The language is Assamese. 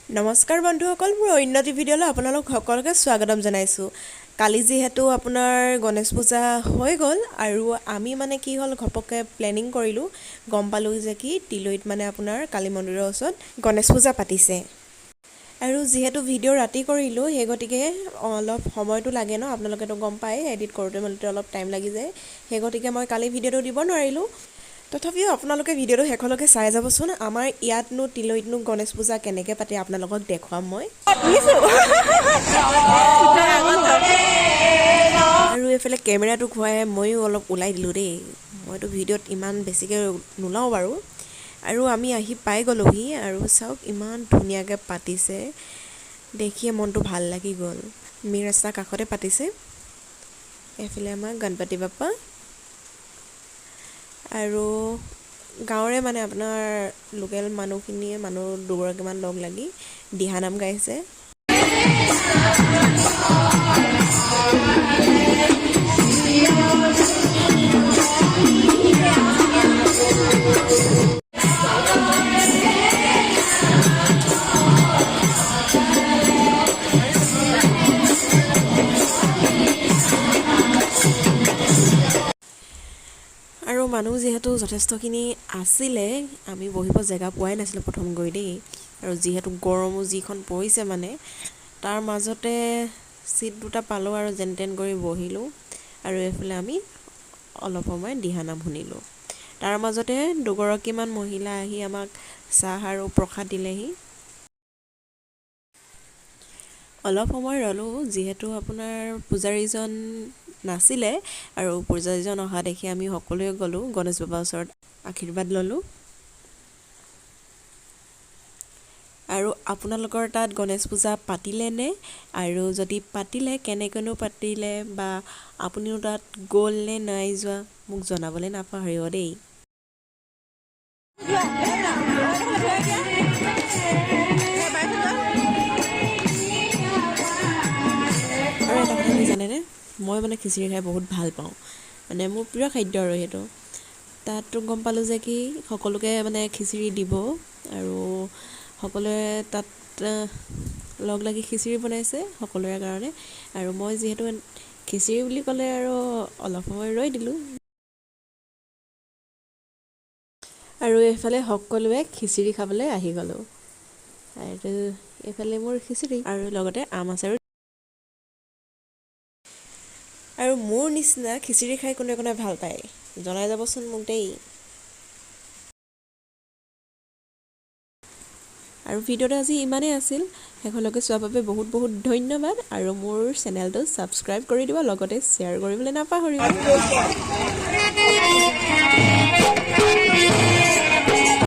নমস্কাৰ বন্ধুসকল মোৰ অন্যটি ভিডিঅ'লৈ আপোনালোক সকলোকে স্বাগতম জনাইছোঁ। কালি যিহেতু আপোনাৰ গণেশ পূজা হৈ গ'ল আৰু আমি মানে কি হ'ল ঘপককৈ প্লেনিং কৰিলোঁ, গম পালোঁ যে কি তিলৈত মানে আপোনাৰ কালী মন্দিৰৰ ওচৰত গণেশ পূজা পাতিছে। আৰু যিহেতু ভিডিঅ' ৰাতি কৰিলোঁ সেই গতিকে অলপ সময়টো লাগে ন, আপোনালোকেতো গম পায় এডিট কৰোঁতে মেলোতে অলপ টাইম লাগি যায়। সেই গতিকে মই কালি ভিডিঅ'টো দিব নোৱাৰিলোঁ। তথাপিও আপোনালোকে ভিডিঅ'টো শেষলৈকে চাই যাবচোন। আমাৰ ইয়াতনো তিলৈতনো গণেশ পূজা কেনেকৈ পাতে আপোনালোকক দেখুৱাম মই। আৰু এইফালে কেমেৰাটো ঘূৰাই ময়ো অলপ ওলাই দিলোঁ দেই। মইতো ভিডিঅ'ত ইমান বেছিকৈ নোলাওঁ বাৰু। আৰু আমি আহি পাই গ'লোহি আৰু চাওক ইমান ধুনীয়াকৈ পাতিছে, দেখিয়ে মনটো ভাল লাগি গ'ল। মেইন ৰাস্তাৰ কাষতে পাতিছে। এইফালে আমাৰ গণপতি বাপ্পা আৰু গাঁৱৰে মানে আপোনাৰ লোকেল মানুহ দুগৰাকীমান লগ লাগি দিহানাম গাইছে। আৰু মানুহ যিহেতু যথেষ্টখিনি আছিলে, আমি বহিব জেগা পোৱাই নাছিলোঁ প্ৰথম গৈ দেই। আৰু যিহেতু গৰমো যিখন পৰিছে মানে তাৰ মাজতে চিট দুটা পালোঁ আৰু যেন তেন কৰি বহিলোঁ। আৰু এইফালে আমি অলপ সময় দিহানাম শুনিলোঁ। তাৰ মাজতে দুগৰাকীমান মহিলা আহি আমাক চাহ আৰু প্ৰসাদ দিলেহি। অলপ সময় ৰ'লোঁ, যিহেতু আপোনাৰ পূজাৰীজন নাছিলে আৰু পূজাৰীজন অহা দেখি আমি সকলোৱে গ'লোঁ গণেশ বাবাৰ ওচৰত আশীৰ্বাদ ল'লোঁ। আৰু আপোনালোকৰ তাত গণেশ পূজা পাতিলেনে, আৰু যদি পাতিলে কেনেকৈনো পাতিলে, বা আপুনিও তাত গ'ল নে নাই যোৱা মোক জনাবলৈ নাপাহৰিব দেই। আৰু এটা কথা কি জানেনে, মই মানে খিচিৰি খাই বহুত ভাল পাওঁ, মানে মোৰ প্ৰিয় খাদ্য আৰু সেইটো। তাতো গম পালোঁ যে কি সকলোকে মানে খিচিৰি দিব আৰু সকলোৱে তাত লগ লাগি খিচিৰি বনাইছে সকলোৰে কাৰণে। আৰু মই যিহেতু খিচিৰি বুলি ক'লে আৰু অলপ সময় ৰৈ দিলোঁ। আৰু এইফালে সকলোৱে খিচিৰি খাবলৈ আহি গ'লোঁ। আৰু এইফালে মোৰ খিচিৰি আৰু লগতে আম আচাৰো। আৰু মোৰ নিচিনা খিচিৰি খাই কোনে কোনে ভাল পায় জনাই যাবচোন মোক দেই। আৰু ভিডিঅ'টো আজি ইমানেই আছিল। শেষলৈকে চোৱাৰ বাবে বহুত বহুত ধন্যবাদ। আৰু মোৰ চেনেলটো ছাবস্ক্ৰাইব কৰি দিব, লগতে শ্বেয়াৰ কৰিবলৈ নাপাহৰিব।